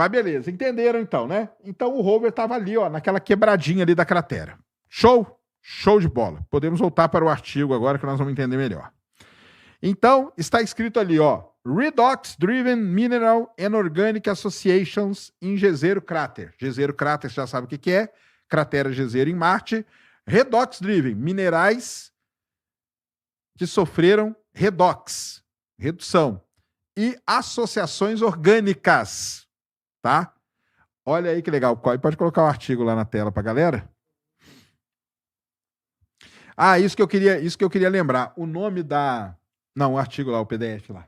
Mas beleza, entenderam então, né? Então o rover estava ali, ó, naquela quebradinha ali da cratera. Show? Show de bola. Podemos voltar para o artigo agora que nós vamos entender melhor. Então, está escrito ali, ó, Redox Driven Mineral and Organic Associations em Jezero Crater. Jezero Crater, você já sabe o que é. Cratera Jezero em Marte. Redox Driven, minerais que sofreram redox, redução. E associações orgânicas, tá? Olha aí que legal. Pode colocar o artigo lá na tela pra galera. Ah, isso que eu queria lembrar. O nome da... Não, o artigo lá, o PDF lá.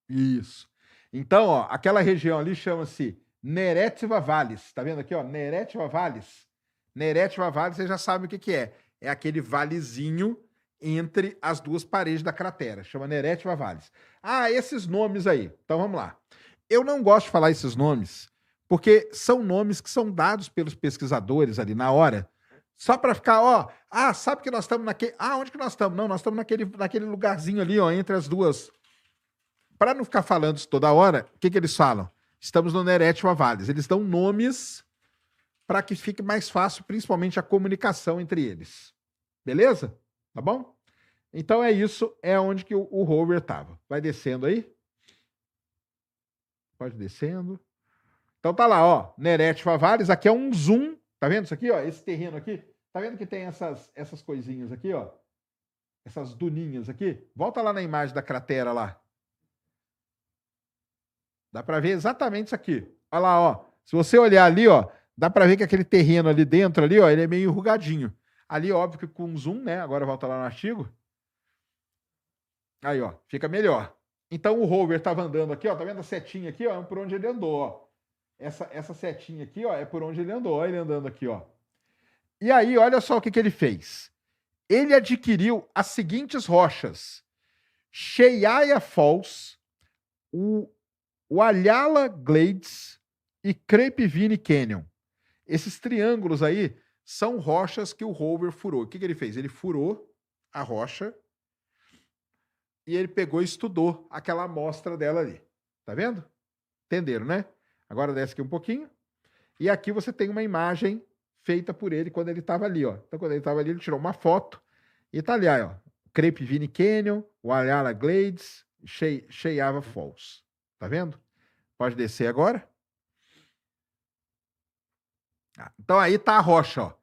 Isso. Então, ó, aquela região ali chama-se Neretva Valles. Tá vendo aqui, ó? Neretva Valles. Neretva Valles, você já sabe o que é. É aquele valezinho entre as duas paredes da cratera. Chama Neretva Valles. Ah, esses nomes aí. Então, vamos lá. Eu não gosto de falar esses nomes, porque são nomes que são dados pelos pesquisadores ali na hora, só para ficar, ó, sabe que nós estamos naquele... onde que nós estamos? Não, nós estamos naquele lugarzinho ali, ó, entre as duas. Para não ficar falando isso toda hora, o que eles falam? Estamos no Neretva Valles. Eles dão nomes para que fique mais fácil, principalmente a comunicação entre eles. Beleza? Tá bom? Então é isso, é onde que o rover estava. Vai descendo aí. Pode descendo. Então tá lá, ó, Neretva Valles. Aqui é um zoom. Tá vendo isso aqui, ó? Esse terreno aqui. Tá vendo que tem essas coisinhas aqui, ó? Essas duninhas aqui. Volta lá na imagem da cratera lá. Dá para ver exatamente isso aqui. Olha lá, ó. Se você olhar ali, ó, dá para ver que aquele terreno ali dentro, ali, ó, ele é meio enrugadinho. Ali, óbvio que com zoom, né? Agora volta lá no artigo. Aí, ó, fica melhor. Então o rover estava andando aqui, ó. Tá vendo a setinha aqui, ó? É por onde ele andou, ó. Essa setinha aqui, ó, é por onde ele andou. Olha ele andando aqui, ó. E aí, olha só o que ele fez. Ele adquiriu as seguintes rochas: Cheyaya Falls, o Ayala Glades e Crepivine Canyon. Esses triângulos aí são rochas que o rover furou. O que ele fez? Ele furou a rocha e ele pegou e estudou aquela amostra dela ali. Tá vendo? Entenderam, né? Agora desce aqui um pouquinho. E aqui você tem uma imagem feita por ele quando ele estava ali, ó. Então, quando ele estava ali, ele tirou uma foto e tá ali, ó. Crepivine Canyon, o Ayala Glades, Cheyaya Falls. Tá vendo? Pode descer agora. Então aí tá a rocha, ó.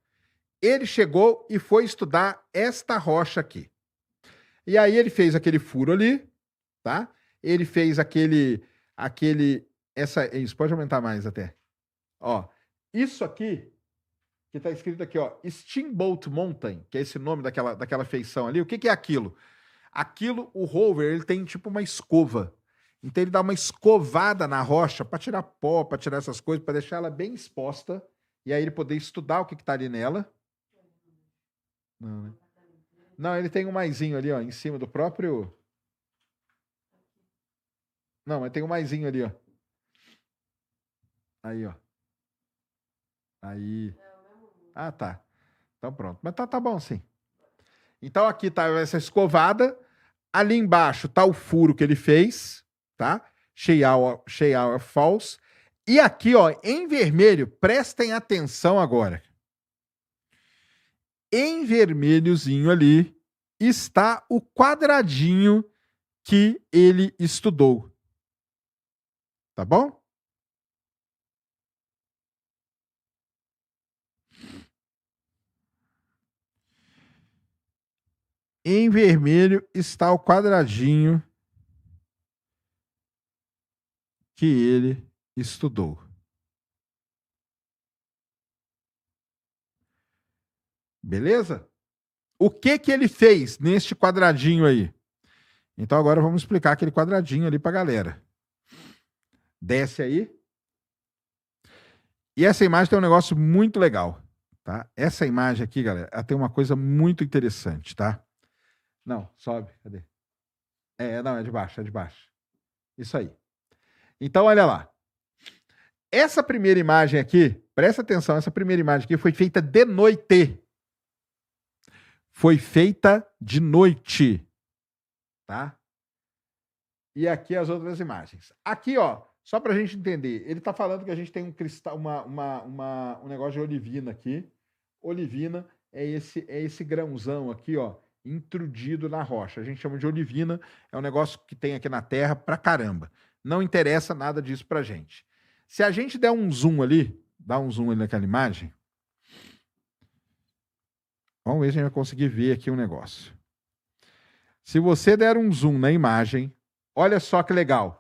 Ele chegou e foi estudar esta rocha aqui. E aí ele fez aquele furo ali, tá? Ele fez isso pode aumentar mais até. Ó, isso aqui que tá escrito aqui, ó, Steamboat Mountain, que é esse nome daquela feição ali. O que é aquilo? Aquilo, o rover, ele tem tipo uma escova. Então ele dá uma escovada na rocha para tirar pó, para tirar essas coisas, para deixar ela bem exposta e aí ele poder estudar o que tá ali nela. Não, né? Não, ele tem um maisinho ali, ó, em cima do próprio... Não, mas tem um maisinho ali, ó. Aí, ó. Aí. Ah, tá. Então pronto. Mas tá bom, sim. Então aqui tá essa escovada. Ali embaixo tá o furo que ele fez, tá? Cheyaya Falls. E aqui, ó, em vermelho, prestem atenção agora. Em vermelhozinho ali está o quadradinho que ele estudou. Tá bom? Em vermelho está o quadradinho que ele estudou. Beleza? O que ele fez neste quadradinho aí? Então agora vamos explicar aquele quadradinho ali pra galera. Desce aí. E essa imagem tem um negócio muito legal, tá? Essa imagem aqui, galera, ela tem uma coisa muito interessante, tá? Não, sobe, cadê? Não, é de baixo, é de baixo. Isso aí. Então, olha lá. Essa primeira imagem aqui, presta atenção, essa primeira imagem aqui foi feita de noite. Foi feita de noite, tá? E aqui as outras imagens. Aqui, ó, Só para a gente entender, ele está falando que a gente tem um cristal, um negócio de olivina aqui. Olivina é esse grãozão aqui, ó, intrudido na rocha. A gente chama de olivina, é um negócio que tem aqui na Terra pra caramba. Não interessa nada disso pra gente. Se a gente der um zoom ali, dá um zoom ali naquela imagem, vamos ver se a gente vai conseguir ver aqui um negócio. Se você der um zoom na imagem, olha só que legal.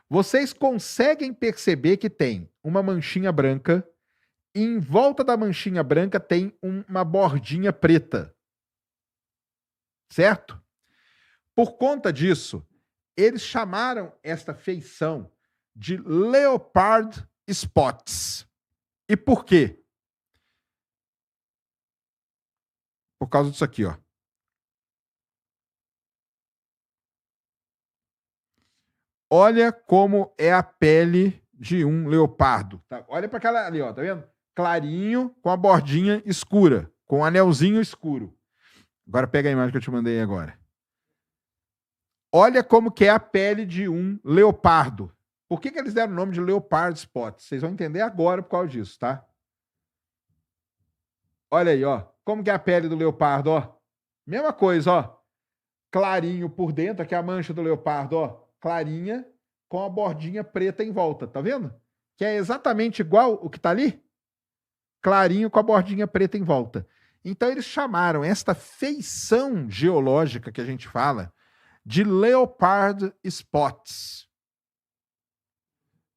Vocês conseguem perceber que tem uma manchinha branca e em volta da manchinha branca tem uma bordinha preta. Certo? Por conta disso, eles chamaram esta feição de Leopard Spots. E por quê? Por causa disso aqui, ó. Olha como é a pele de um leopardo. Tá? Olha para aquela ali, ó, tá vendo? Clarinho com a bordinha escura, com um anelzinho escuro. Agora pega a imagem que eu te mandei agora. Olha como que é a pele de um leopardo. Por que eles deram o nome de Leopard Spots? Vocês vão entender agora por causa disso, tá? Olha aí, ó. Como que é a pele do leopardo, ó. Mesma coisa, ó. Clarinho por dentro, aqui é a mancha do leopardo, ó. Clarinha com a bordinha preta em volta, tá vendo? Que é exatamente igual o que tá ali. Clarinho com a bordinha preta em volta. Então eles chamaram esta feição geológica que a gente fala de Leopard Spots.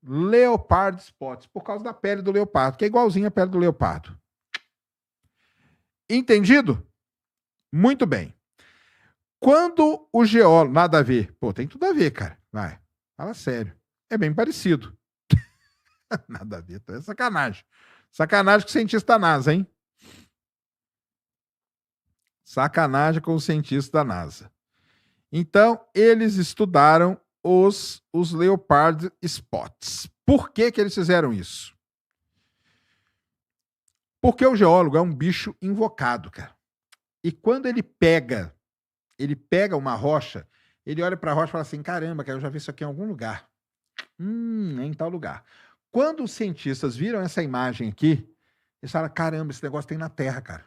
Leopard Spots, por causa da pele do leopardo, que é igualzinha a pele do leopardo. Entendido? Muito bem. Quando o geólogo... Nada a ver. Pô, tem tudo a ver, cara. Vai, fala sério. É bem parecido. Nada a ver, é sacanagem. Sacanagem com o cientista da NASA, hein? Sacanagem com o cientista da NASA. Então, eles estudaram os Leopard Spots. Por que eles fizeram isso? Porque o geólogo é um bicho invocado, cara. E quando ele pega uma rocha, ele olha para a rocha e fala assim, caramba, cara, eu já vi isso aqui em algum lugar. É em tal lugar. Quando os cientistas viram essa imagem aqui, eles falam, caramba, esse negócio tem na Terra, cara.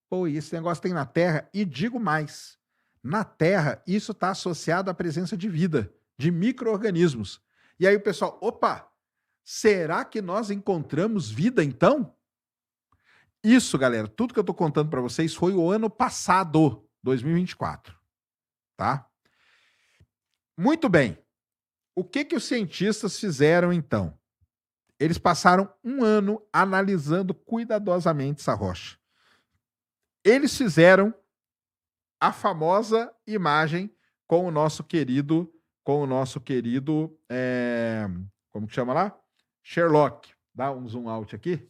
Pô, esse negócio tem na Terra, e digo mais, na Terra, isso está associado à presença de vida, de micro-organismos. E aí o pessoal, opa, será que nós encontramos vida então? Isso, galera, tudo que eu estou contando para vocês foi o ano passado, 2024, tá? Muito bem. O que os cientistas fizeram então? Eles passaram um ano analisando cuidadosamente essa rocha. Eles fizeram a famosa imagem com o nosso querido, como que chama lá? Sherlock. Dá um zoom out aqui.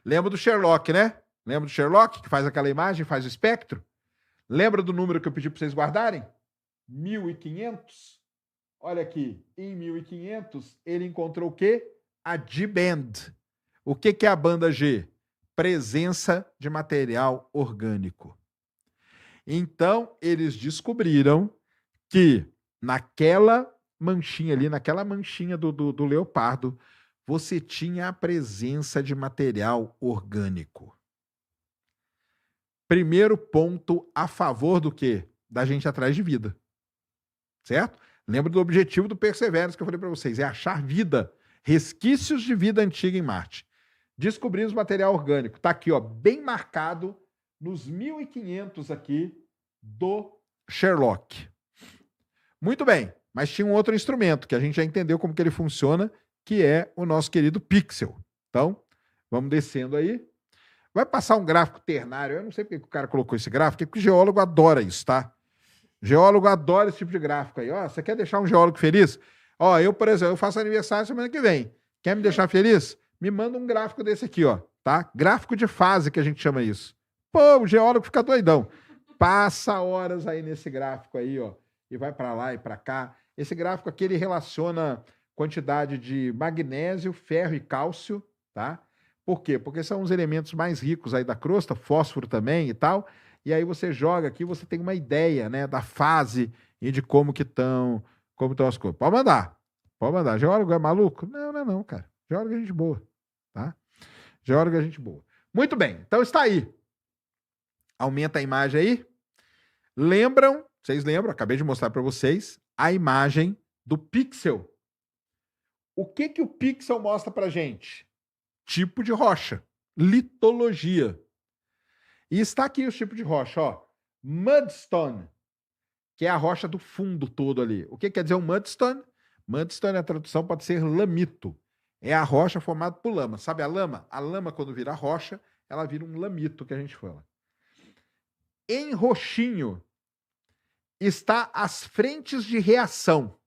Lembra do Sherlock, né? Lembra do Sherlock, que faz aquela imagem, faz o espectro? Lembra do número que eu pedi para vocês guardarem? 1500. Olha aqui, em 1500, ele encontrou o quê? A G-band. O que é a banda G? Presença de material orgânico. Então, eles descobriram que naquela manchinha ali, naquela manchinha do leopardo, você tinha a presença de material orgânico. Primeiro ponto a favor do quê? Da gente atrás de vida. Certo? Lembra do objetivo do Perseverance que eu falei para vocês, é achar vida, resquícios de vida antiga em Marte. Descobrimos material orgânico. Está aqui, ó, bem marcado nos 1500 aqui do Sherlock. Muito bem, mas tinha um outro instrumento que a gente já entendeu como que ele funciona, que é o nosso querido Pixel. Então, vamos descendo aí. Vai passar um gráfico ternário. Eu não sei porque o cara colocou esse gráfico, porque o geólogo adora isso, tá? Geólogo adora esse tipo de gráfico aí. Ó, você quer deixar um geólogo feliz? Ó, eu, por exemplo, eu faço aniversário semana que vem. Quer me deixar feliz? Me manda um gráfico desse aqui, ó, tá? Gráfico de fase, que a gente chama isso. Pô, o geólogo fica doidão. Passa horas aí nesse gráfico aí, ó, e vai para lá e para cá. Esse gráfico aqui, ele relaciona quantidade de magnésio, ferro e cálcio, tá? Por quê? Porque são os elementos mais ricos aí da crosta, fósforo também e tal. E aí você joga aqui, você tem uma ideia, né, da fase e de como estão as coisas. Pode mandar. Pode mandar. Geólogo é maluco? Não, não é não, cara. Geólogo é gente boa, tá? Geólogo é gente boa. Muito bem, então está aí. Aumenta a imagem aí. Vocês lembram, acabei de mostrar para vocês, a imagem do pixel. O que que o pixel mostra para gente? Tipo de rocha, litologia. E está aqui o tipo de rocha, ó. Mudstone, que é a rocha do fundo todo ali. O que quer dizer um mudstone? Mudstone, a tradução pode ser lamito. É a rocha formada por lama. Sabe a lama? A lama, quando vira rocha, ela vira um lamito, que a gente fala. Em roxinho está as frentes de reação.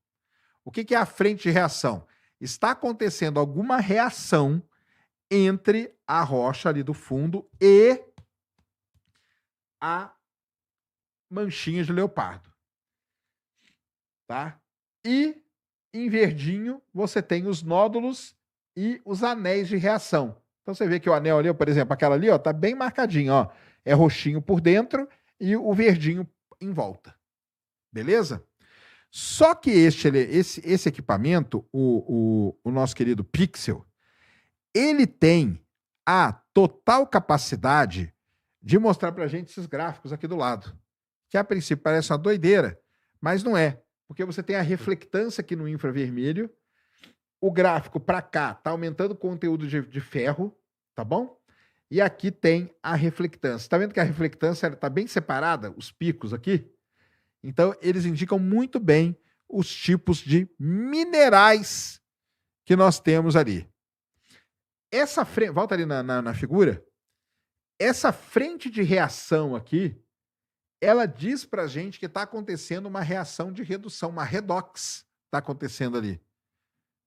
O que é a frente de reação? Está acontecendo alguma reação entre a rocha ali do fundo e a manchinha de leopardo. Tá? E em verdinho você tem os nódulos e os anéis de reação. Então você vê que o anel ali, por exemplo, aquela ali, ó, tá bem marcadinho, ó. É roxinho por dentro e o verdinho em volta. Beleza? Só que esse equipamento, o nosso querido Pixel, ele tem a total capacidade de mostrar pra gente esses gráficos aqui do lado. Que a princípio parece uma doideira, mas não é. Porque você tem a reflectância aqui no infravermelho, o gráfico para cá está aumentando o conteúdo de ferro, tá bom? E aqui tem a reflectância. Está vendo que a reflectância está bem separada, os picos aqui? Então, eles indicam muito bem os tipos de minerais que nós temos ali. Essa frente, volta ali na figura. Essa frente de reação aqui, ela diz para a gente que está acontecendo uma reação de redução, uma redox está acontecendo ali.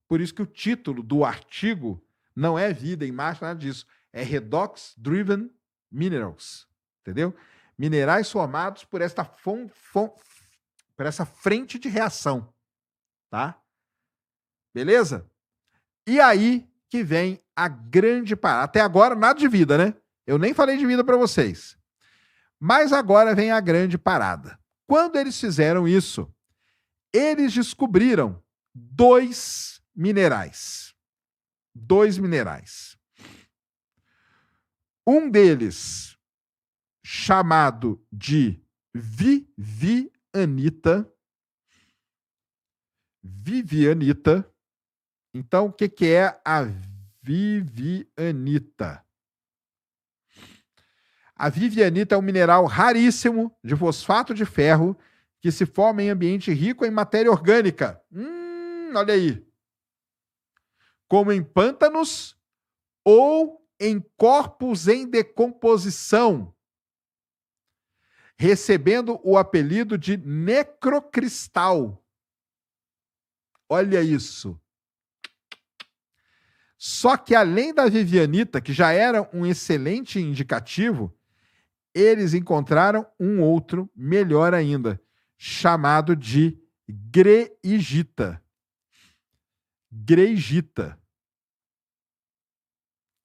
Por isso que o título do artigo não é vida, imagem, nada disso. É Redox Driven Minerals. Entendeu? Minerais formados por essa frente de reação. Tá? Beleza? E aí que vem a grande parada. Até agora, nada de vida, né? Eu nem falei de vida para vocês. Mas agora vem a grande parada. Quando eles fizeram isso, eles descobriram dois minerais. Um deles, chamado de vivianita. Então, o que é a vivianita? A vivianita é um mineral raríssimo de fosfato de ferro que se forma em ambiente rico em matéria orgânica. Olha aí. Como em pântanos ou em corpos em decomposição, recebendo o apelido de necrocristal. Olha isso. Só que além da vivianita, que já era um excelente indicativo, eles encontraram um outro melhor ainda, chamado de greigita.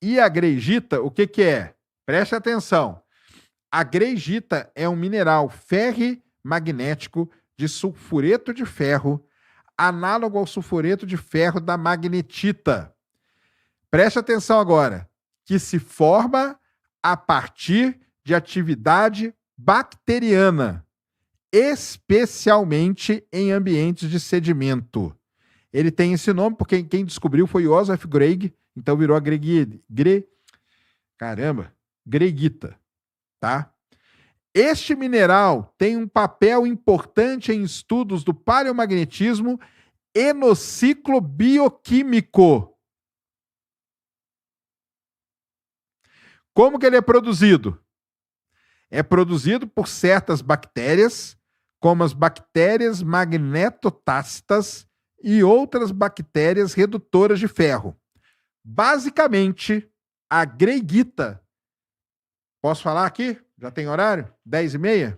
E a greigita, o que é? Preste atenção. A greigita é um mineral ferri-magnético de sulfureto de ferro, análogo ao sulfureto de ferro da magnetita. Preste atenção agora, que se forma a partir de atividade bacteriana, especialmente em ambientes de sedimento. Ele tem esse nome porque quem descobriu foi Joseph Greig, então virou a greigita, tá? Este mineral tem um papel importante em estudos do paleomagnetismo e no ciclo bioquímico. Como que ele é produzido? É produzido por certas bactérias, como as bactérias magnetotácitas e outras bactérias redutoras de ferro. Basicamente, a greigita... Posso falar aqui? Já tem horário? 10h30?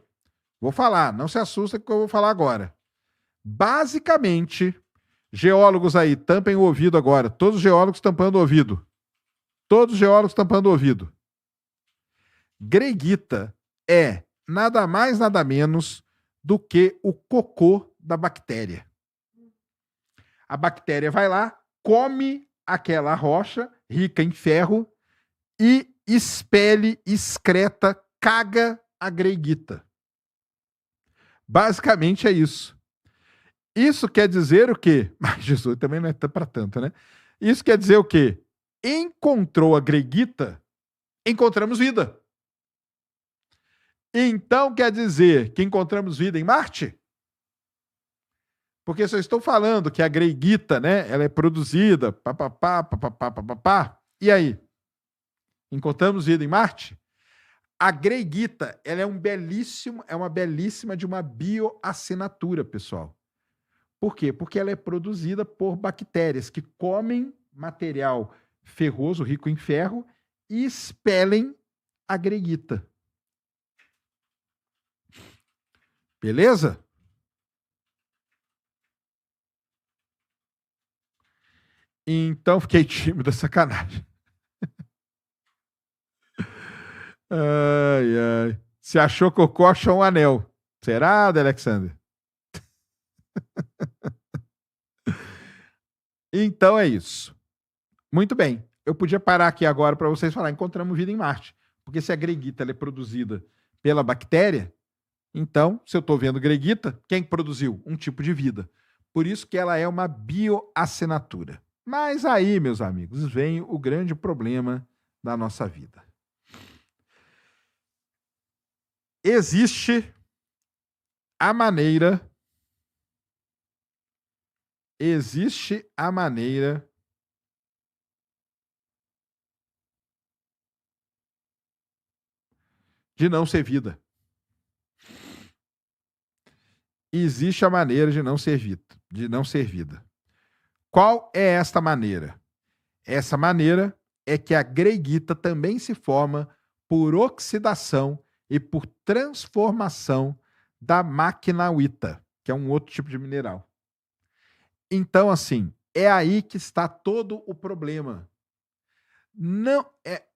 Vou falar, não se assusta que eu vou falar agora. Basicamente, geólogos aí, tampem o ouvido agora. Todos os geólogos tampando o ouvido. Greigita é nada mais, nada menos do que o cocô da bactéria. A bactéria vai lá, come aquela rocha rica em ferro e expele, excreta, caga a greiguita. Basicamente é isso. Isso quer dizer o quê? Mas Jesus também não é para tanto, né? Isso quer dizer o quê? Encontrou a greiguita, encontramos vida. Então quer dizer que encontramos vida em Marte? Porque se eu estou falando que a greiguita, né, ela é produzida, papapá, papapá, papapá, e aí? Encontramos vida em Marte? A greiguita, ela é uma belíssima de uma bioassinatura, pessoal. Por quê? Porque ela é produzida por bactérias que comem material ferroso, rico em ferro, e expelem a greiguita. Beleza? Então, fiquei tímido, sacanagem. Ai, ai. Se achou cocô, achou um anel. Será, Alexander? Então é isso. Muito bem. Eu podia parar aqui agora para vocês falar, encontramos vida em Marte. Porque se a greguita ela é produzida pela bactéria, então, se eu estou vendo greguita, quem produziu? Um tipo de vida. Por isso que ela é uma bioassinatura. Mas aí, meus amigos, vem o grande problema da nossa vida. Existe a maneira de não ser vida. Existe a maneira de não ser vida. Qual é esta maneira? Essa maneira é que a greiguita também se forma por oxidação e por transformação da maquinauita, que é um outro tipo de mineral. Então, assim, é aí que está todo o problema. Não é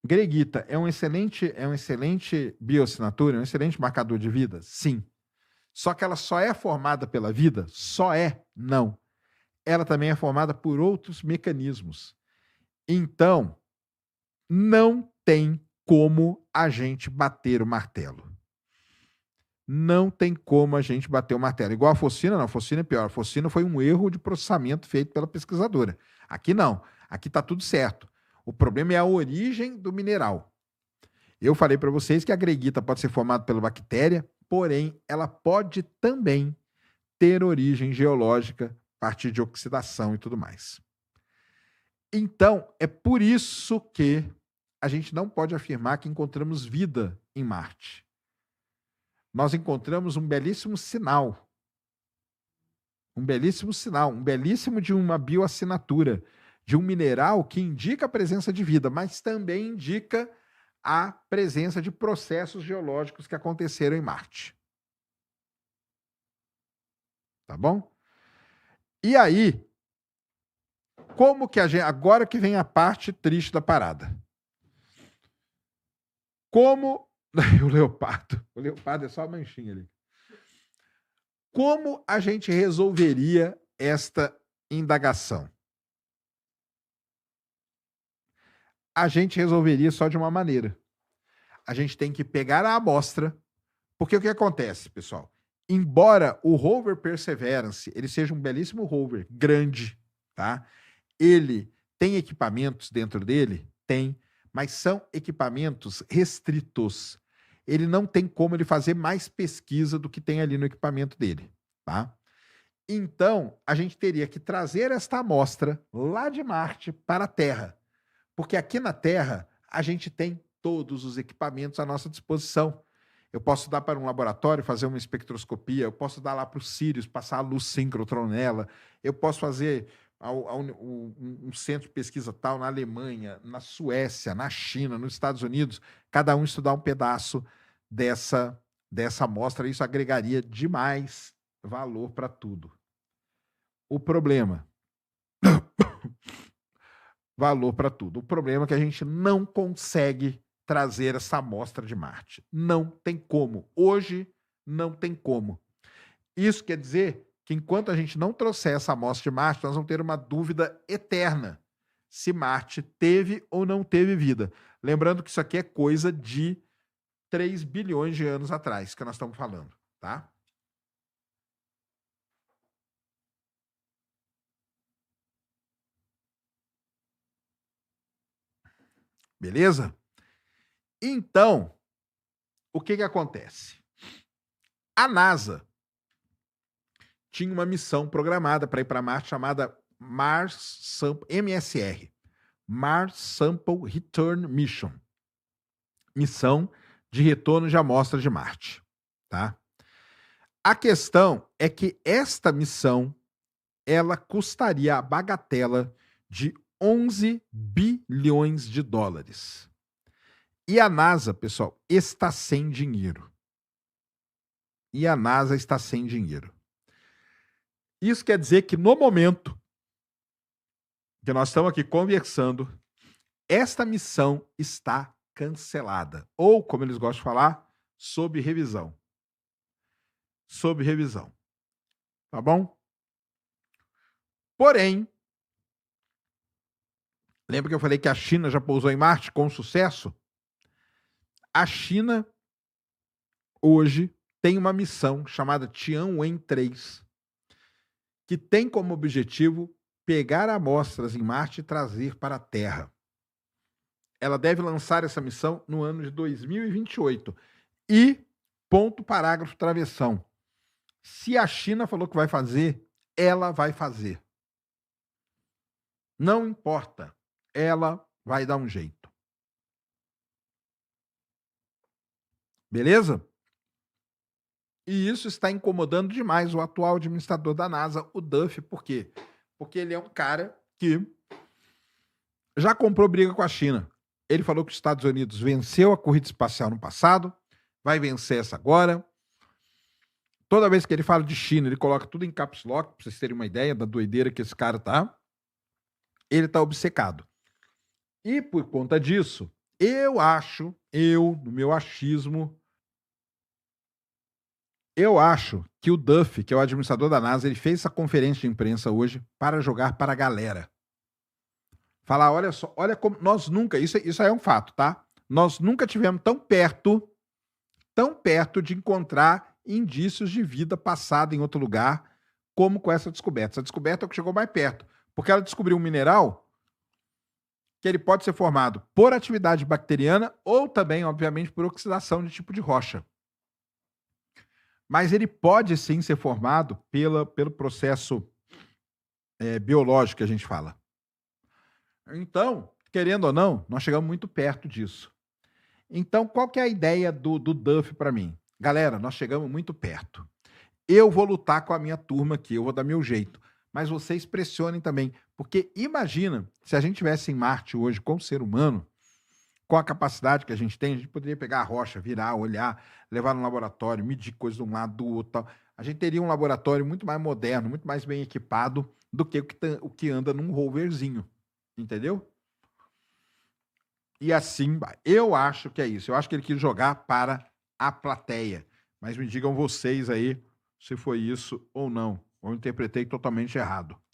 greguita é um excelente bioassinatura, é um excelente marcador de vida? Sim. Só que ela só é formada pela vida? Só é? Não. Ela também é formada por outros mecanismos. Então, não tem como a gente bater o martelo. Não tem como a gente bater o martelo. Igual a fosfina, não. A fosfina é pior. A fosfina foi um erro de processamento feito pela pesquisadora. Aqui não. Aqui está tudo certo. O problema é a origem do mineral. Eu falei para vocês que a greguita pode ser formada pela bactéria, porém, ela pode também ter origem geológica a partir de oxidação e tudo mais. Então, é por isso que a gente não pode afirmar que encontramos vida em Marte. Nós encontramos um belíssimo sinal. Um belíssimo de uma bioassinatura, de um mineral que indica a presença de vida, mas também indica a presença de processos geológicos que aconteceram em Marte. Tá bom? E aí, como que a gente... Agora que vem a parte triste da parada. Como... O leopardo é só a manchinha ali. Como a gente resolveria esta indagação? A gente resolveria só de uma maneira. A gente tem que pegar a amostra, porque o que acontece, pessoal? Embora o rover Perseverance ele seja um belíssimo rover, grande, tá? Ele tem equipamentos dentro dele? Tem, mas são equipamentos restritos. Ele não tem como ele fazer mais pesquisa do que tem ali no equipamento dele, tá? Então, a gente teria que trazer esta amostra lá de Marte para a Terra, porque aqui na Terra a gente tem todos os equipamentos à nossa disposição. Eu posso dar para um laboratório, fazer uma espectroscopia, eu posso dar lá para o Sirius, passar a luz síncrotron nela, eu posso fazer um centro de pesquisa tal na Alemanha, na Suécia, na China, nos Estados Unidos, cada um estudar um pedaço dessa amostra, isso agregaria demais valor para tudo. O problema... valor para tudo. O problema é que a gente não consegue trazer essa amostra de Marte. Não tem como. Hoje, não tem como. Isso quer dizer que enquanto a gente não trouxer essa amostra de Marte, nós vamos ter uma dúvida eterna se Marte teve ou não teve vida. Lembrando que isso aqui é coisa de 3 bilhões de anos atrás que nós estamos falando, tá? Beleza? Então, o que acontece? A NASA tinha uma missão programada para ir para Marte chamada MSR, Mars Sample Return Mission, missão de retorno de amostra de Marte, tá? A questão é que esta missão ela custaria a bagatela de 11 bilhões de dólares. E a NASA, pessoal, está sem dinheiro. Isso quer dizer que no momento que nós estamos aqui conversando, esta missão está cancelada. Ou, como eles gostam de falar, sob revisão. Sob revisão. Tá bom? Porém, lembra que eu falei que a China já pousou em Marte com sucesso? A China, hoje, tem uma missão chamada Tianwen-3, que tem como objetivo pegar amostras em Marte e trazer para a Terra. Ela deve lançar essa missão no ano de 2028. E, ponto parágrafo travessão, se a China falou que vai fazer, ela vai fazer. Não importa, ela vai dar um jeito. Beleza? E isso está incomodando demais o atual administrador da NASA, o Duff. Por quê? Porque ele é um cara que já comprou briga com a China. Ele falou que os Estados Unidos venceu a corrida espacial no passado, vai vencer essa agora. Toda vez que ele fala de China, ele coloca tudo em caps lock, para vocês terem uma ideia da doideira que esse cara tá. Ele tá obcecado. E por conta disso, no meu achismo, eu acho que o Duff, que é o administrador da NASA, ele fez essa conferência de imprensa hoje para jogar para a galera. Falar, olha só, olha como nós nunca, isso é um fato, tá? Nós nunca tivemos tão perto de encontrar indícios de vida passada em outro lugar, como com essa descoberta. Essa descoberta é o que chegou mais perto, porque ela descobriu um mineral que ele pode ser formado por atividade bacteriana ou também, obviamente, por oxidação de tipo de rocha. Mas ele pode sim ser formado pelo processo biológico que a gente fala. Então, querendo ou não, nós chegamos muito perto disso. Então, qual que é a ideia do Duff para mim? Galera, nós chegamos muito perto. Eu vou lutar com a minha turma aqui, eu vou dar meu jeito. Mas vocês pressionem também, porque imagina se a gente tivesse em Marte hoje com o ser humano, com a capacidade que a gente tem, a gente poderia pegar a rocha, virar, olhar, levar no laboratório, medir coisas de um lado, do outro. Tal. A gente teria um laboratório muito mais moderno, muito mais bem equipado do que o que anda num roverzinho. Entendeu? E assim, eu acho que é isso. Eu acho que ele quis jogar para a plateia. Mas me digam vocês aí se foi isso ou não. Ou eu interpretei totalmente errado.